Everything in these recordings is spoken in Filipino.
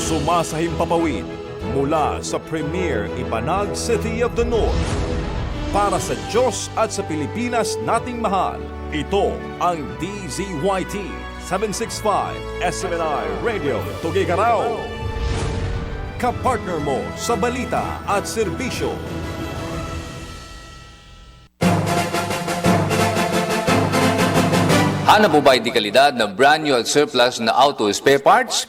Sumasahimpapawid mula sa Premier Ibanag City of the North. Para sa Diyos at sa Pilipinas nating mahal, ito ang DZYT 765 SMNI Radio Tuguegarao. Kapartner mo sa balita at serbisyo. Hanap mo ba kalidad na brand new at surplus na auto spare parts?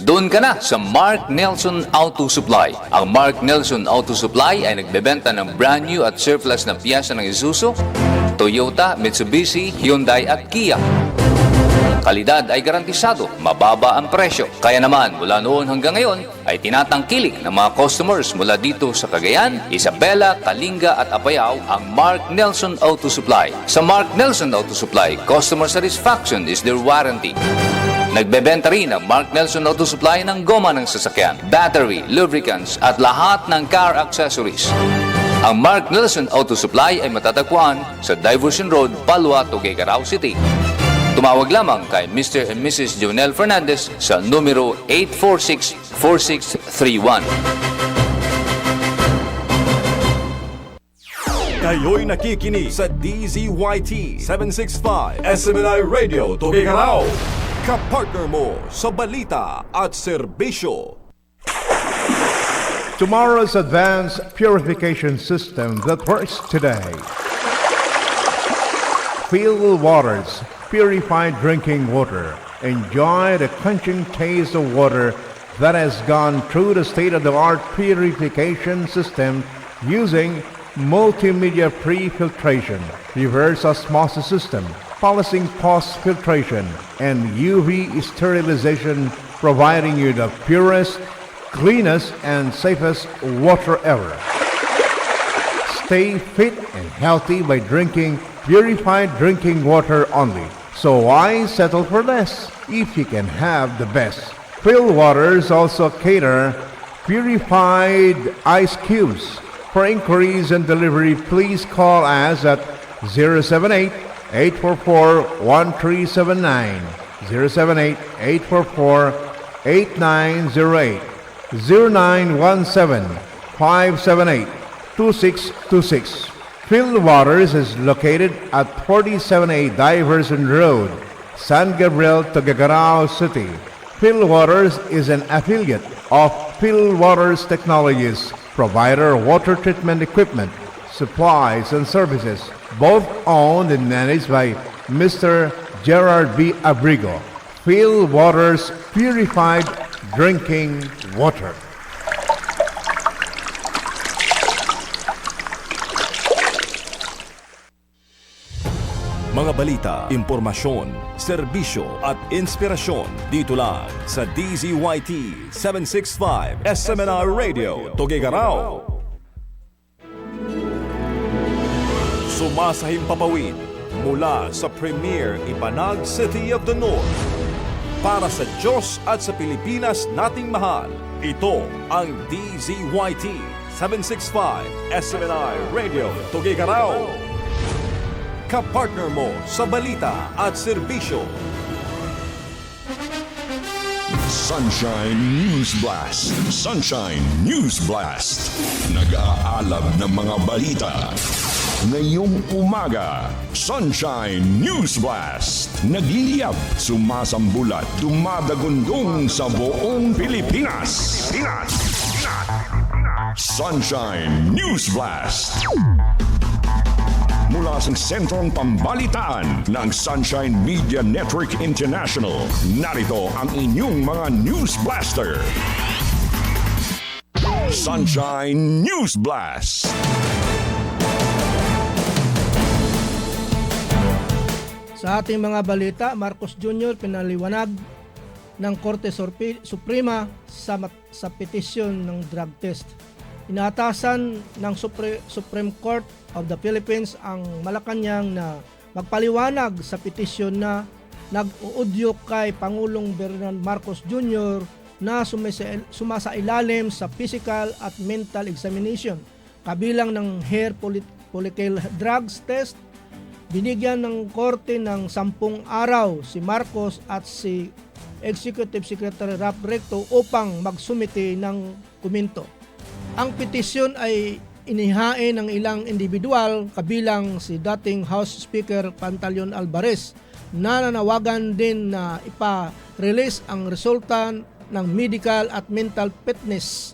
Doon ka na sa Mark Nelson Auto Supply. Ang Mark Nelson Auto Supply ay nagbebenta ng brand new at surplus na piyesa ng Isuzu, Toyota, Mitsubishi, Hyundai at Kia. Kalidad ay garantisado, mababa ang presyo. Kaya naman, mula noon hanggang ngayon, ay tinatangkilik ng mga customers mula dito sa Cagayan, Isabela, Kalinga at Apayao ang Mark Nelson Auto Supply. Sa Mark Nelson Auto Supply, customer satisfaction is their warranty. Nagbebenta rin ang Mark Nelson Auto Supply ng goma ng sasakyan, battery, lubricants at lahat ng car accessories. Ang Mark Nelson Auto Supply ay matatagpuan sa Diversion Road, Palwa, Tuguegarao City. Tumawag lamang kay Mr. and Mrs. Jonel Fernandez sa numero 846-4631. Kayo'y nakikinig sa DZYT 765 SMNI Radio Tuguegarao. Kapartner mo sa balita at serbisyo. Tomorrow's advanced purification system that works today. Feel Waters, purified drinking water. Enjoy the quenching taste of water that has gone through the state-of-the-art purification system using multimedia pre-filtration, reverse osmosis system, polishing post-filtration, and UV sterilization, providing you the purest, cleanest, and safest water ever. Stay fit and healthy by drinking purified drinking water only. So why settle for less if you can have the best? Phil Waters also cater purified ice cubes. For inquiries and delivery, please call us at 078-844-1379, 078-844-8908, 0917-578-2626. Phil Waters is located at 47A Diversion Road, San Gabriel, Tuguegarao City. Phil Waters is an affiliate of Phil Waters Technologies, provider of water treatment equipment, supplies, and services, both owned and managed by Mr. Gerard B. Abrigo. Phil Waters Purified Drinking Water. Mga balita, impormasyon, serbisyo at inspirasyon dito lang sa DZYT 765 SMNI Radio Tuguegarao. Sumasahimpapawid mula sa Premier Ibanag City of the North. Para sa Diyos at sa Pilipinas nating mahal, ito ang DZYT 765 SMNI Radio Tuguegarao. Kapartner mo sa balita at serbisyo. Sunshine News Blast. Sunshine News Blast. Nag-aalab ng mga balita. Ngayong umaga, Sunshine News Blast. Nagliliyab, sumasambulat, dumadagundong sa buong Pilipinas. Sunshine News Blast. Mula sa sentrong pambalitaan ng Sunshine Media Network International, narito ang inyong mga News Blaster. Sunshine News Blast. Sa ating mga balita, Marcos Jr. pinaliwanag ng Korte Suprema sa petisyon ng drug test. Inatasan ng Supreme Court of the Philippines ang Malacanang na magpaliwanag sa petisyon na nag-uudyok kay Pangulong Ferdinand Marcos Jr. na sumasailalim sa physical at mental examination kabilang ng hair follicle drugs test. Binigyan ng korte ng 10 araw si Marcos at si Executive Secretary Ralph Recto upang magsumite ng komento. Ang petisyon ay inihain ng ilang individual kabilang si dating House Speaker Pantaleon Alvarez na nanawagan din na ipa-release ang resulta ng medical at mental fitness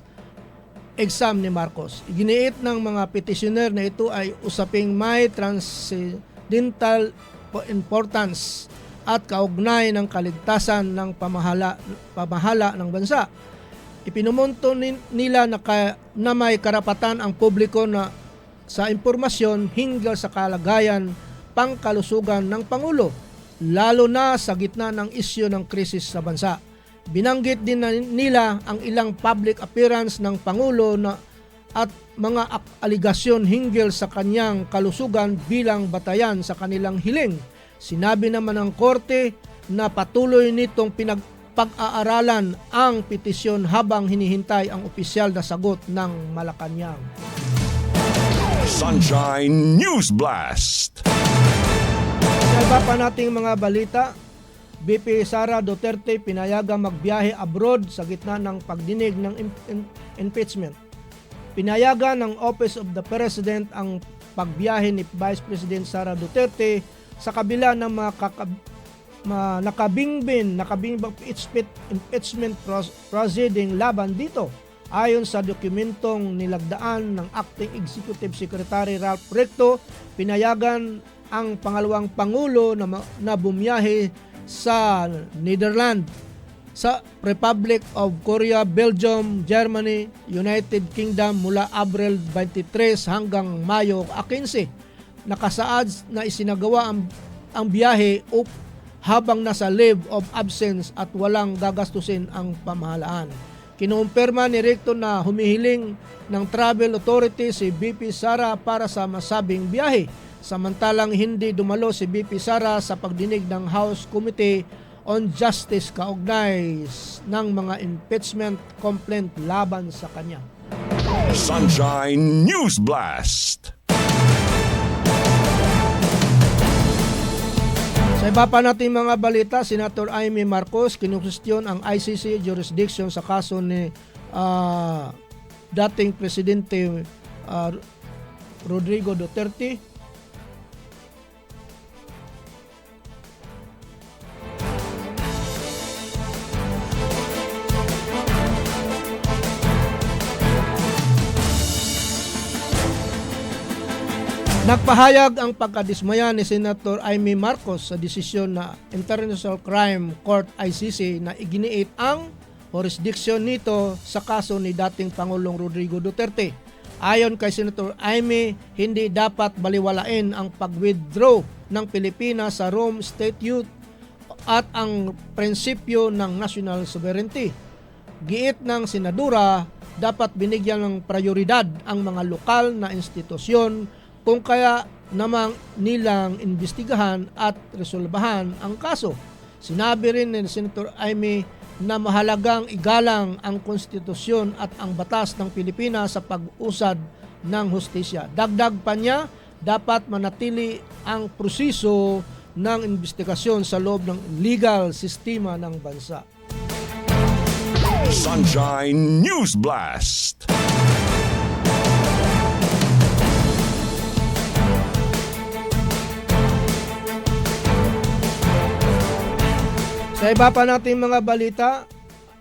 exam ni Marcos. Iginiit ng mga petitioner na ito ay usaping may transcendental importance at kaugnay ng kaligtasan ng pamahala ng bansa. Ipinumunto nila na may karapatan ang publiko na sa impormasyon hinggil sa kalagayan pangkalusugan ng Pangulo, lalo na sa gitna ng isyu ng krisis sa bansa. Binanggit din nila ang ilang public appearance ng Pangulo at mga aligasyon hinggil sa kanyang kalusugan bilang batayan sa kanilang hiling. Sinabi naman ng korte na patuloy nitong pag-aaralan ang petisyon habang hinihintay ang opisyal na sagot ng Malacanang. Sunshine News Blast. Sa iba pa nating mga balita, BP Sara Duterte pinayagang magbiyahe abroad sa gitna ng pagdinig ng impeachment. Pinayagan ng Office of the President ang pagbiyahe ni Vice President Sara Duterte sa kabila ng mga nakabingbing impeachment proceeding laban dito. Ayon sa dokumentong nilagdaan ng Acting Executive Secretary Ralph Recto, pinayagan ang pangalawang Pangulo na bumiyahe sa Netherlands, sa Republic of Korea, Belgium, Germany, United Kingdom mula Abril 23 hanggang Mayo 15. Nakasaad na isinagawa ang biyahe habang nasa leave of absence at walang gagastusin ang pamahalaan. Kinumpirma ni Recto na humihiling ng travel authority si BP Sara para sa masabing biyahe. Samantalang hindi dumalo si BP Sara sa pagdinig ng House Committee on Justice kaugnay ng mga impeachment complaint laban sa kanya. Sunshine News Blast. Sa iba pa nating mga balita, Senator Amy Marcos kinustyon ang ICC jurisdiction sa kaso ni dating Presidente Rodrigo Duterte. Nagpahayag ang pagkadismaya ni Senator Amy Marcos sa desisyon na International Crime Court ICC na iginiit ang jurisdiction nito sa kaso ni dating Pangulong Rodrigo Duterte. Ayon kay Senator Amy, hindi dapat baliwalain ang pag-withdraw ng Pilipinas sa Rome Statute at ang prinsipyo ng national sovereignty. Giit ng senadora, dapat binigyan ng prioridad ang mga lokal na institusyon kung kaya namang nilang imbestigahan at resolbahan ang kaso. Sinabi rin ni Senator Amy na mahalagang igalang ang konstitusyon at ang batas ng Pilipinas sa pag-usad ng hustisya. Dagdag pa niya, dapat manatili ang proseso ng investigasyon sa loob ng legal sistema ng bansa. Sunshine News Blast. Sa iba pa nating mga balita,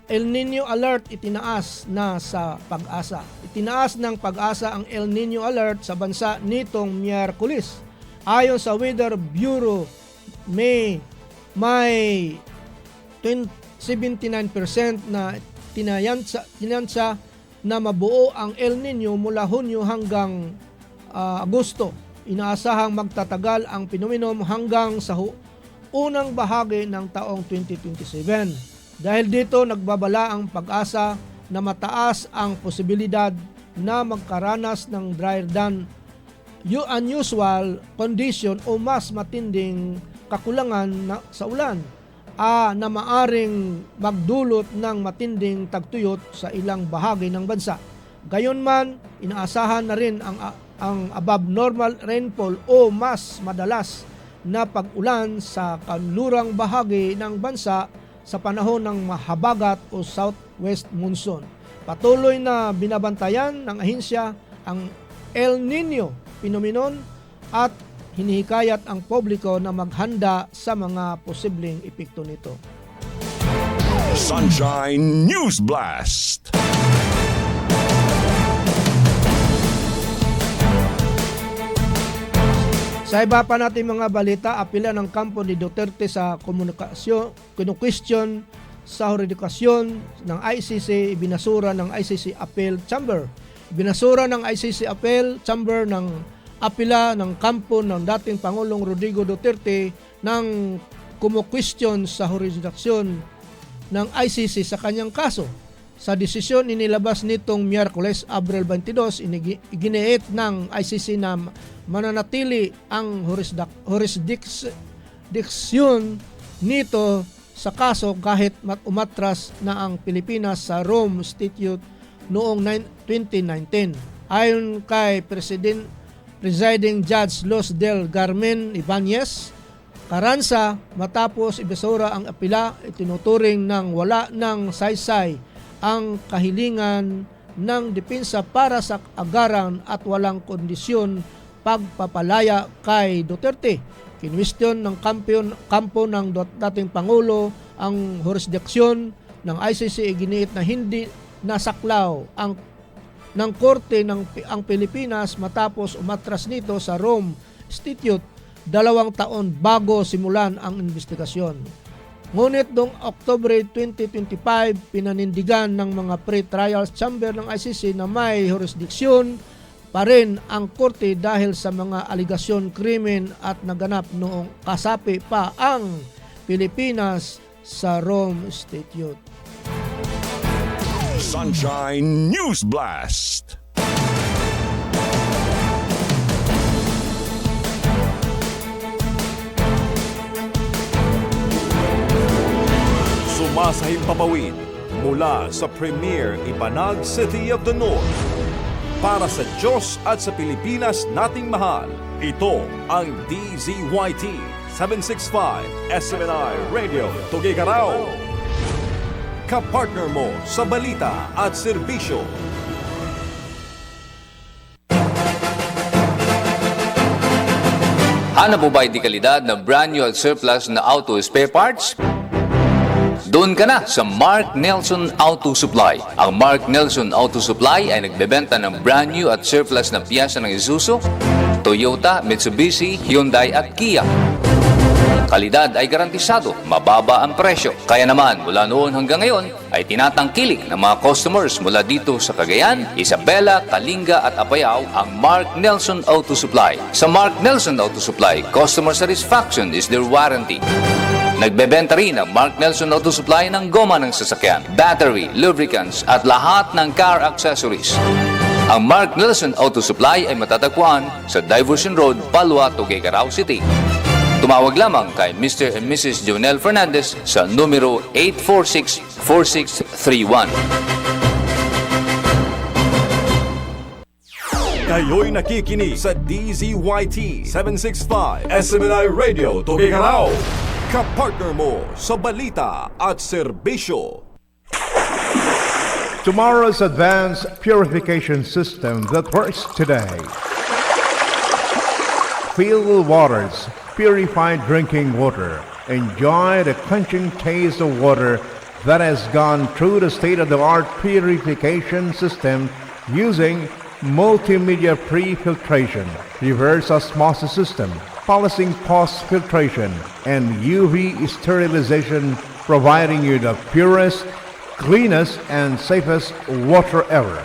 El Nino Alert itinaas na sa Pag-asa. Itinaas ng Pag-asa ang El Nino Alert sa bansa nitong Miyerkules. Ayon sa Weather Bureau, may 79% na tinansa na mabuo ang El Nino mula Hunyo hanggang Agosto. Inaasahang magtatagal ang pinominom hanggang sa unang bahagi ng taong 2027. Dahil dito nagbabala ang Pag-asa na mataas ang posibilidad na magkaranas ng drier than unusual condition o mas matinding kakulangan sa ulan na maaring magdulot ng matinding tagtuyot sa ilang bahagi ng bansa. Gayunman, inaasahan na rin ang above normal rainfall o mas madalas na pag-ulan sa kanlurang bahagi ng bansa sa panahon ng mahabagat o southwest monsoon. Patuloy na binabantayan ng ahensya ang El Nino phenomenon at hinihikayat ang publiko na maghanda sa mga posibleng epekto nito. Sunshine News Blast. Sa iba pa natin mga balita, apela ng kampo ni Duterte sa question sa jurisdikasyon ng ICC, ibinasura ng ICC Appeal Chamber. Ibinasura ng ICC Appeal Chamber ng apela ng kampo ng dating Pangulong Rodrigo Duterte ng question sa jurisdikasyon ng ICC sa kanyang kaso. Sa desisyon inilabas nitong Miyerkules, Abril 22, iginiit ng ICC na mananatili ang jurisdiksyon nito sa kaso kahit umatras na ang Pilipinas sa Rome Statute noong 2019. Ayon kay Presiding Judge Los del Carmen Ibanez Carranza, matapos ibasura ang apela, itinuturing ng wala ng saysay ang kahilingan ng depensa para sa agaran at walang kondisyon pagpapalaya kay Duterte. Kinwestiyon ng kampo ng dating Pangulo ang jurisdiksyon ng ICC, iginiit na hindi nasaklaw ng korte ang Pilipinas matapos umatras nito sa Rome Statute 2 taon bago simulan ang investigasyon. Ngunit noong Oktubre 2025, pinanindigan ng mga pre-trial chamber ng ICC na may jurisdiksyon pa rin ang korte dahil sa mga aligasyon krimen at naganap noong kasapi pa ang Pilipinas sa Rome Statute. Sunshine News Blast. Sumasahing papawid mula sa Premier Ibanag City of the North. Para sa Diyos at sa Pilipinas nating mahal, ito ang DZYT 765 SMNI Radio Tuguegarao. Kapartner mo sa balita at serbisyo. Hanap mo ba di kalidad na brand new at surplus na auto spare parts? Doon ka na sa Mark Nelson Auto Supply. Ang Mark Nelson Auto Supply ay nagbebenta ng brand new at surplus na piyesa ng Isuzu, Toyota, Mitsubishi, Hyundai at Kia. Kalidad ay garantisado, mababa ang presyo. Kaya naman, mula noon hanggang ngayon, ay tinatangkilik ng mga customers mula dito sa Cagayan, Isabela, Kalinga at Apayao ang Mark Nelson Auto Supply. Sa Mark Nelson Auto Supply, customer satisfaction is their warranty. Nagbebenta rin ang Mark Nelson Auto Supply ng goma ng sasakyan, battery, lubricants at lahat ng car accessories. Ang Mark Nelson Auto Supply ay matatagpuan sa Diversion Road, Palwa, Tuguegarao City. Tumawag lamang kay Mr. and Mrs. Jonel Fernandez sa numero 846-4631. Kayo'y nakikinig sa DZYT 765 SMNI Radio Tuguegarao. Kapartner mo sa balita at serbisyo. Tomorrow's advanced purification system that works today. Feel Waters, purified drinking water. Enjoy the quenching taste of water that has gone through the state-of-the-art purification system using multimedia pre-filtration, reverse osmosis system, polishing post-filtration, and UV sterilization, providing you the purest, cleanest, and safest water ever.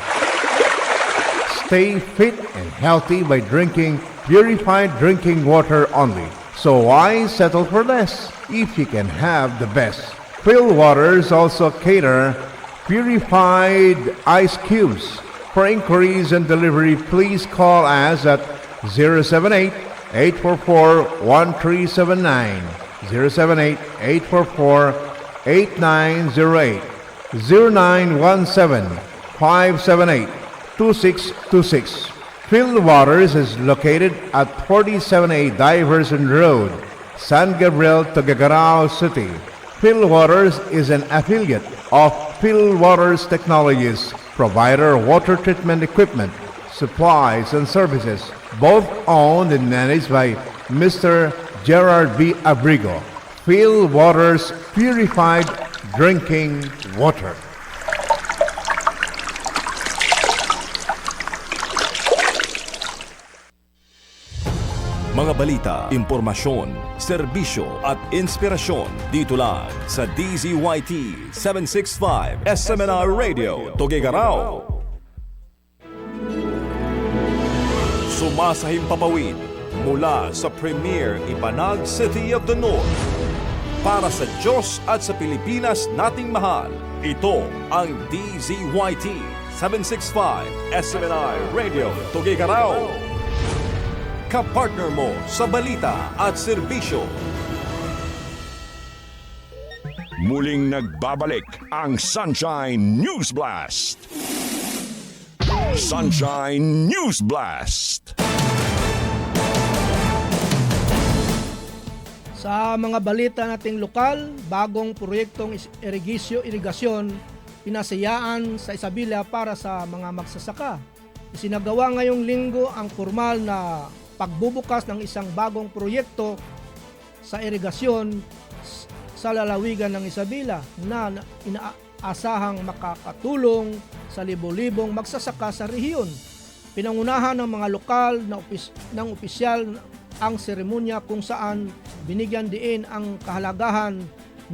Stay fit and healthy by drinking purified drinking water only. So why settle for less if you can have the best? Phil Waters also cater purified ice cubes. For inquiries and delivery, please call us at 078-844-1379, 078-844-8908, 0917-578-2626. Phil Waters is located at 47A Diverson Road, San Gabriel, Tuguegarao City. Phil Waters is an affiliate of Phil Waters Technologies, provider of water treatment equipment, supplies, and services, both owned and managed by Mr. Gerard B. Abrigo. Phil Waters Purified Drinking Water. Mga balita, impormasyon, serbisyo at inspirasyon dito lang sa DZYT 765 SMNR Radio, Tuguegarao. Sumasahim papawid mula sa Premier Ibanag City of the North. Para sa Diyos at sa Pilipinas nating mahal, ito ang DZYT 765 SMNR Radio, Tuguegarao. Kapartner mo sa balita at serbisyo. Muling nagbabalik ang Sunshine News Blast. Sunshine News Blast. Sa mga balita nating lokal, bagong proyektong irigasyon pinasayaan sa Isabela para sa mga magsasaka. Isinagawa ngayong linggo ang formal na pagbubukas ng isang bagong proyekto sa irigasyon sa lalawigan ng Isabela na inaasahang makakatulong sa libo-libong magsasaka sa rehiyon. Pinangunahan ng mga lokal ng opisyal ang seremonya kung saan binigyan diin ang kahalagahan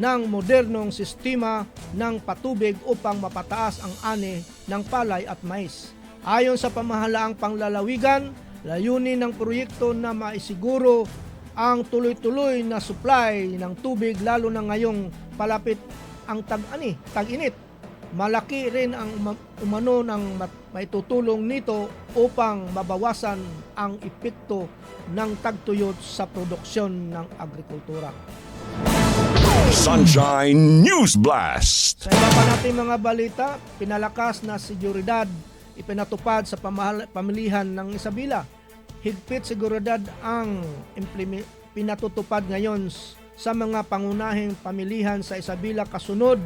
ng modernong sistema ng patubig upang mapataas ang ani ng palay at mais. Ayon sa pamahalaang panglalawigan, layunin ng proyekto na maisiguro ang tuloy-tuloy na supply ng tubig lalo na ngayong palapit ang tag-init. Malaki rin ang umano ng maitutulong nito upang mabawasan ang epekto ng tagtuyot sa produksyon ng agrikultura. Sunshine News Blast. Sa iba pa nating mga balita, pinalakas na seguridad ipinatupad sa pamilihan ng Isabela. Higpit seguridad ang pinatutupad ngayon sa mga pangunahing pamilihan sa Isabela kasunod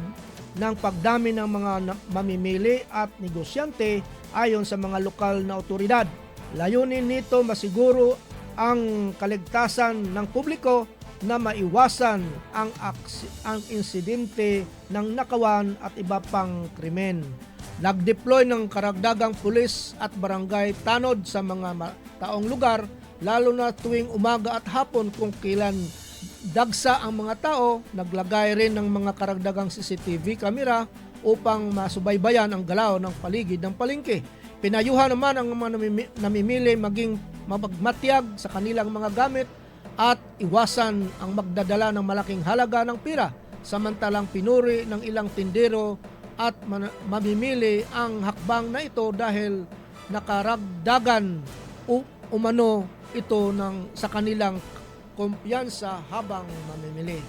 ng pagdami ng mga mamimili at negosyante ayon sa mga lokal na otoridad. Layunin nito masiguro ang kaligtasan ng publiko na maiwasan ang insidente ng nakawan at iba pang krimen. Nag-deploy ng karagdagang pulis at barangay tanod sa mga taong lugar, lalo na tuwing umaga at hapon kung kailan dagsa ang mga tao. Naglagay rin ng mga karagdagang CCTV camera upang masubaybayan ang galaw ng paligid ng palengke. Pinayuhan naman ang mga namimili maging mapagmatyag sa kanilang mga gamit at iwasan ang magdadala ng malaking halaga ng pira. Samantalang pinuri ng ilang tindero at mamimili ang hakbang na ito dahil nakaragdagan umano ito sa kanilang kumpiyansa habang mamimili.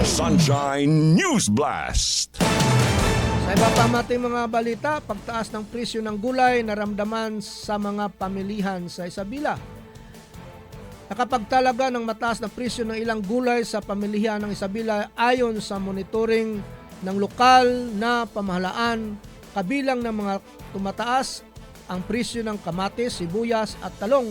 Sunshine News Blast. Sa iba pa nating mga balita, pagtaas ng presyo ng gulay naramdaman sa mga pamilihan sa Isabela. Nakapagtalaga ng mataas na presyo ng ilang gulay sa pamilihan ng Isabela ayon sa monitoring ng lokal na pamahalaan, kabilang ng mga tumataas ang presyo ng kamatis, sibuyas at talong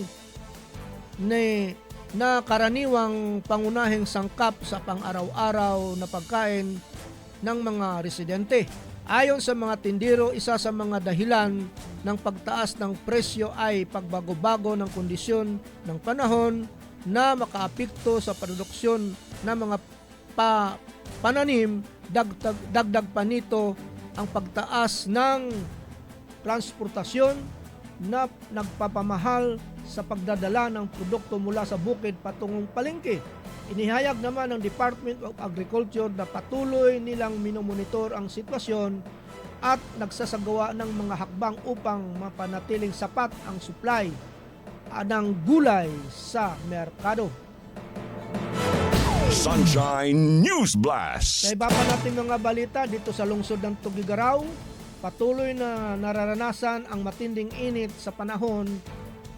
na karaniwang pangunahing sangkap sa pang-araw-araw na pagkain ng mga residente. Ayon sa mga tindero, isa sa mga dahilan ng pagtaas ng presyo ay pagbago-bago ng kondisyon ng panahon na makaapekto sa produksyon ng mga pananim. Dagdag pa nito ang pagtaas ng transportasyon na nagpapamahal sa pagdadala ng produkto mula sa bukid patungong palengke. Inihayag naman ng Department of Agriculture na patuloy nilang minomonitor ang sitwasyon at nagsasagawa ng mga hakbang upang mapanatiling sapat ang supply ng gulay sa merkado. Sunshine News Blast. Sa iba pa natin mga balita dito sa lungsod ng Tuguegarao, patuloy na nararanasan ang matinding init sa panahon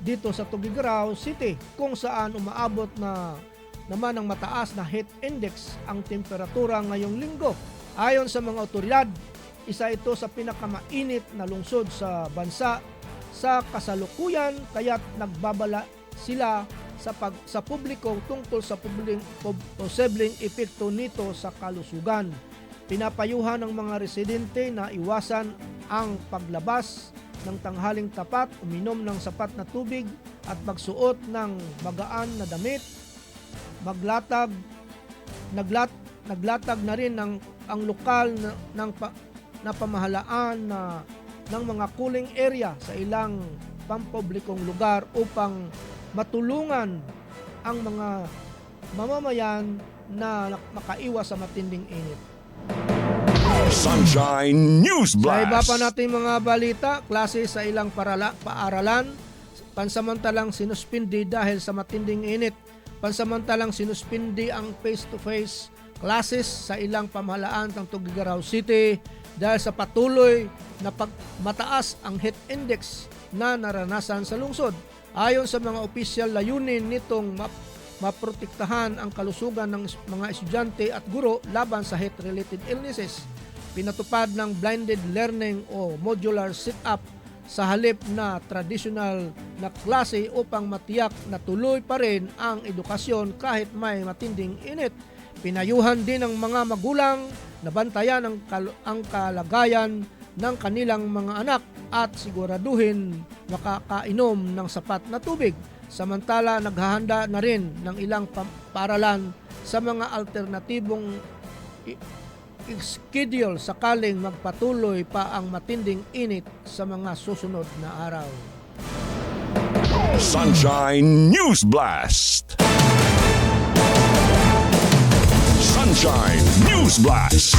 dito sa Tuguegarao City kung saan umaabot na naman ng mataas na heat index ang temperatura ngayong linggo. Ayon sa mga otoridad, isa ito sa pinakamainit na lungsod sa bansa sa kasalukuyan, kaya't nagbabala sila sa publiko tungkol sa posibleng epekto nito sa kalusugan. Pinapayuhan ng mga residente na iwasan ang paglabas ng tanghaling tapat, uminom ng sapat na tubig at magsuot ng magaan na damit. Naglatag na rin ang lokal na pamahalaan ng mga cooling area sa ilang pampublikong lugar upang matulungan ang mga mamamayan na makaiwas sa matinding init. Sunshine News Sa iba Blast. pa nating mga balita, klase sa ilang paaralan, pansamantalang sinuspindi dahil sa matinding init. Pansamantalang sinuspindi ang face-to-face classes sa ilang pamahalaan ng Tuguegarao City dahil sa patuloy na mataas ang heat index na naranasan sa lungsod. Ayon sa mga opisyal, layunin nitong maprotektahan ang kalusugan ng mga estudyante at guro laban sa heat-related illnesses. Pinatupad ng blended learning o modular setup sa halip na traditional na klase upang matiyak na tuloy pa rin ang edukasyon kahit may matinding init. Pinayuhan din ng mga magulang na bantayan ang kalagayan ng kanilang mga anak at siguraduhin makakainom ng sapat na tubig. Samantala, naghahanda na rin ng ilang paaralan sa mga alternatibong schedule sakaling magpatuloy pa ang matinding init sa mga susunod na araw. Sunshine News Blast. Sunshine News Blast.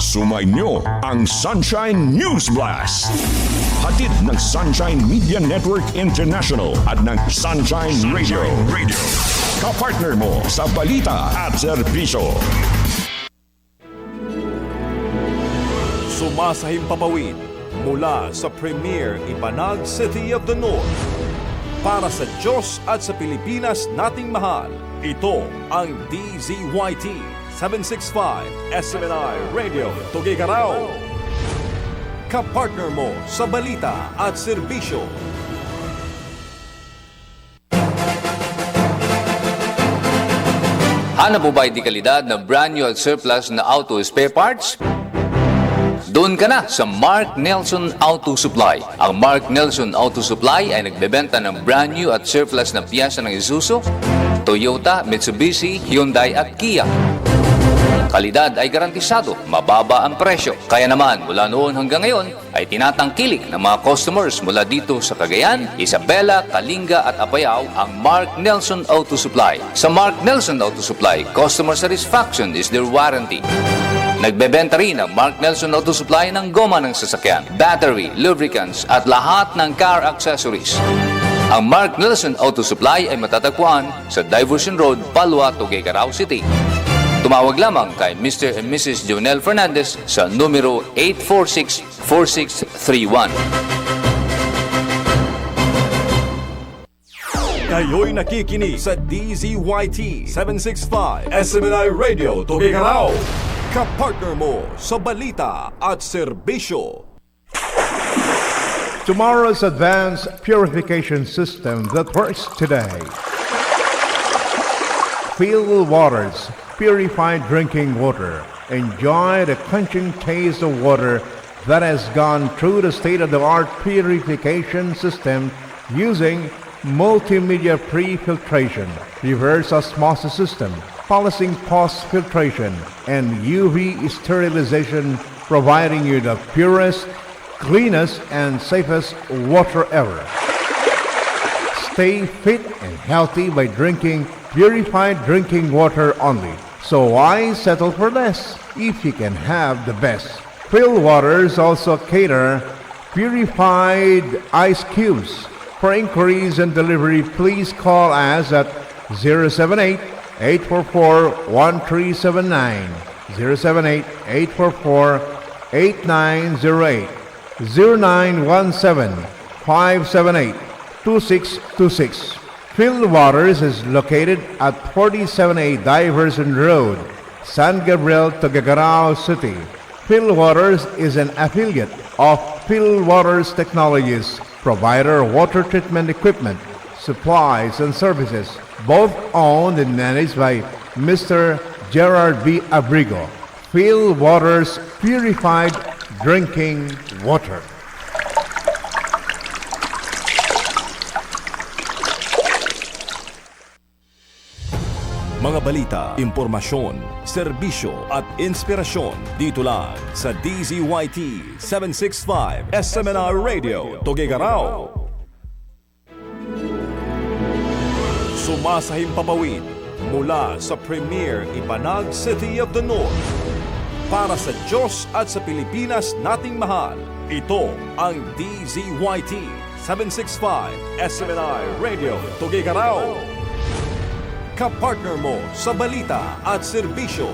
Sumainyo ang Sunshine News Blast. Hatid ng Sunshine Media Network International at ng Sunshine Radio. Kapartner mo sa balita at serbisyo. Sumasahimpapawid mula sa Premier Ibanag City of the North. Para sa Diyos at sa Pilipinas nating mahal, ito ang DZYT 765 SMNI Radio Tuguegarao. Kapartner mo sa balita at serbisyo. Hanap mo ba di kalidad na brand new at surplus na auto spare parts? Doon ka na sa Mark Nelson Auto Supply. Ang Mark Nelson Auto Supply ay nagbebenta ng brand new at surplus na piyesa ng Isuzu, Toyota, Mitsubishi, Hyundai at Kia. Kalidad ay garantisado, mababa ang presyo. Kaya naman, mula noon hanggang ngayon, ay tinatangkilik ng mga customers mula dito sa Cagayan, Isabela, Kalinga at Apayao ang Mark Nelson Auto Supply. Sa Mark Nelson Auto Supply, customer satisfaction is their warranty. Nagbebenta rin ang Mark Nelson Auto Supply ng goma ng sasakyan, battery, lubricants at lahat ng car accessories. Ang Mark Nelson Auto Supply ay matatagpuan sa Diversion Road, Palwa, Tuguegarao City. Tumawag lamang kay Mr. and Mrs. Jonel Fernandez sa numero 846-4631. Kayo'y nakikinig sa DZYT 765 SMNI Radio Tuguegarao. Kapartner mo sa balita at serbisyo. Tomorrow's advanced purification system that works today. Feel Waters, purified drinking water. Enjoy the quenching taste of water that has gone through the state-of-the-art purification system using multimedia pre-filtration, reverse osmosis system, polishing post-filtration, and UV sterilization, providing you the purest, cleanest, and safest water ever. Stay fit and healthy by drinking purified drinking water only. So why settle for less if you can have the best? Phil Waters also cater purified ice cubes. For inquiries and delivery, please call us at 078-844-1379, 078-844-8908, 0917-578-2626. Phil Waters is located at 47A Diversion Road, San Gabriel, Tuguegarao City. Phil Waters is an affiliate of Phil Waters Technologies, provider of water treatment equipment, supplies, and services, both owned and managed by Mr. Gerard B. Abrigo. Phil Waters Purified Drinking Water. Mga balita, impormasyon, serbisyo at inspirasyon dito lang sa DZYT 765 SMNR Radio, Tuguegarao. Sumasahim papawid mula sa Premier Ibanag City of the North. Para sa Diyos at sa Pilipinas nating mahal, ito ang DZYT 765 SMNR Radio, Tuguegarao. Kapartner mo sa balita at serbisyo